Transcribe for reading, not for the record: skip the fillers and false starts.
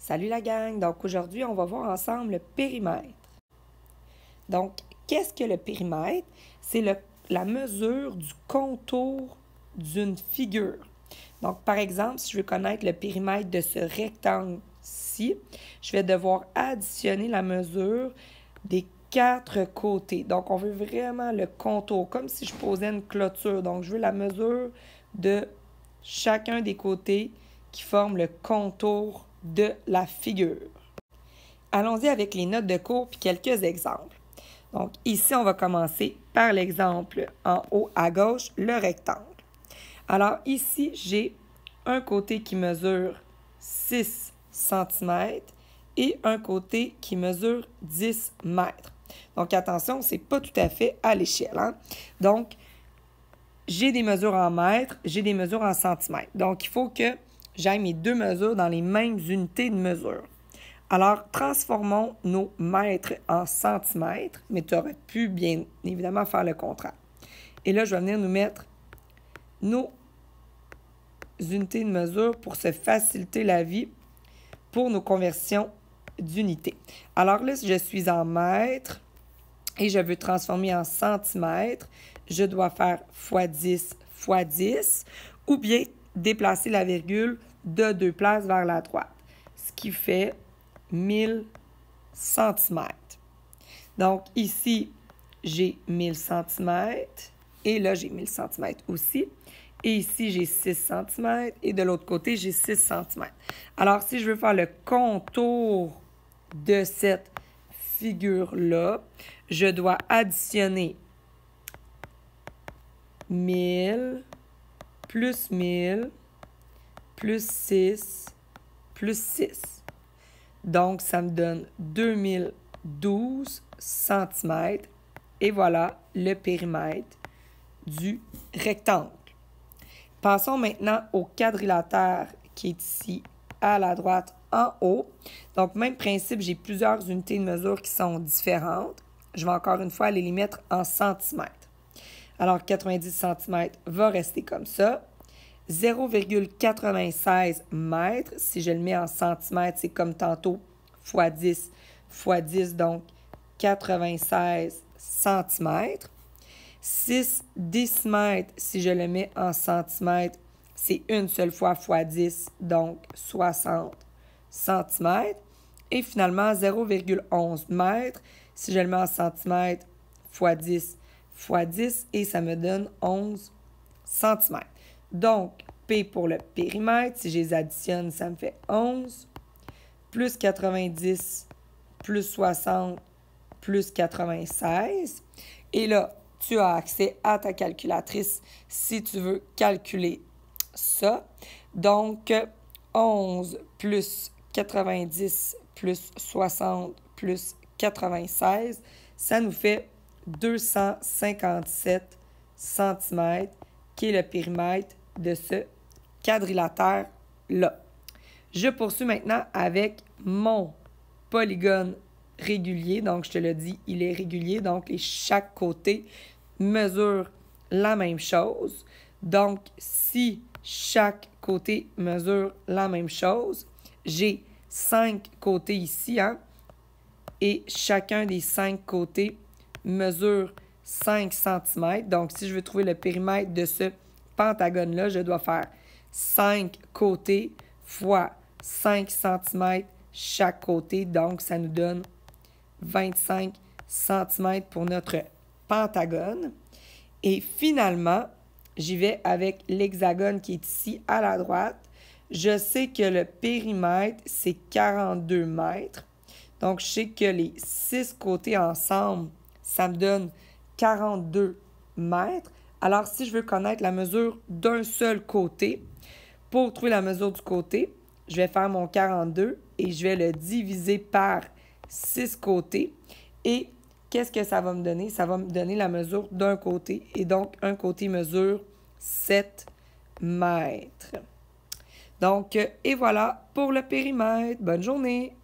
Salut la gang! Donc aujourd'hui, on va voir ensemble le périmètre. Donc, qu'est-ce que le périmètre? C'est la mesure du contour d'une figure. Donc, par exemple, si je veux connaître le périmètre de ce rectangle-ci, je vais devoir additionner la mesure des 4 côtés. Donc, on veut vraiment le contour, comme si je posais une clôture. Donc, je veux la mesure de chacun des côtés qui forment le contour de la figure. Allons-y avec les notes de cours puis quelques exemples. Donc, ici, on va commencer par l'exemple en haut à gauche, le rectangle. Alors, ici, j'ai un côté qui mesure 6 cm et un côté qui mesure 10 mètres. Donc, attention, ce n'est pas tout à fait à l'échelle. Hein? Donc, j'ai des mesures en mètres, j'ai des mesures en centimètres. Donc, il faut que j'aille mes deux mesures dans les mêmes unités de mesure. Alors, transformons nos mètres en centimètres, mais tu aurais pu bien évidemment faire le contraire. Et là, je vais venir nous mettre nos unités de mesure pour se faciliter la vie pour nos conversions d'unités. Alors là, si je suis en mètres et je veux transformer en centimètres, je dois faire x10 x 10 ou bien déplacer la virgule de 2 places vers la droite, ce qui fait 1000 cm. Donc, ici, j'ai 1000 cm et là, j'ai 1000 cm aussi. Et ici, j'ai 6 cm et de l'autre côté, j'ai 6 cm. Alors, si je veux faire le contour de cette figure-là, je dois additionner 1000 plus 1000 plus 6 plus 6. Donc, ça me donne 2012 cm. Et voilà le périmètre du rectangle. Passons maintenant au quadrilatère qui est ici à la droite en haut. Donc, même principe, j'ai plusieurs unités de mesure qui sont différentes. Je vais encore une fois aller les mettre en centimètres. Alors, 90 cm va rester comme ça. 0,96 mètres, si je le mets en centimètres, c'est comme tantôt, x 10, donc 96 centimètres. 6 décimètres, si je le mets en centimètres, c'est une seule fois x 10, donc 60 centimètres. Et finalement, 0,11 mètres, si je le mets en centimètres, x 10, et ça me donne 11 centimètres. Donc, P pour le périmètre, si je les additionne, ça me fait 11, plus 90, plus 60, plus 96. Et là, tu as accès à ta calculatrice si tu veux calculer ça. Donc, 11 plus 90 plus 60 plus 96, ça nous fait 257 cm, qui est le périmètre de ce quadrilatère-là. Je poursuis maintenant avec mon polygone régulier. Donc, je te le dis, il est régulier. Donc, chaque côté mesure la même chose. Donc, si chaque côté mesure la même chose, j'ai 5 côtés ici, hein, et chacun des 5 côtés mesure 5 cm. Donc, si je veux trouver le périmètre de ce pentagone-là, je dois faire 5 côtés fois 5 cm chaque côté. Donc, ça nous donne 25 cm pour notre pentagone. Et finalement, j'y vais avec l'hexagone qui est ici à la droite. Je sais que le périmètre, c'est 42 mètres. Donc, je sais que les 6 côtés ensemble, ça me donne 42 mètres. Alors, si je veux connaître la mesure d'un seul côté, pour trouver la mesure du côté, je vais faire mon 42 et je vais le diviser par 6 côtés. Et qu'est-ce que ça va me donner? Ça va me donner la mesure d'un côté. Et donc, un côté mesure 7 mètres. Donc, et voilà pour le périmètre. Bonne journée!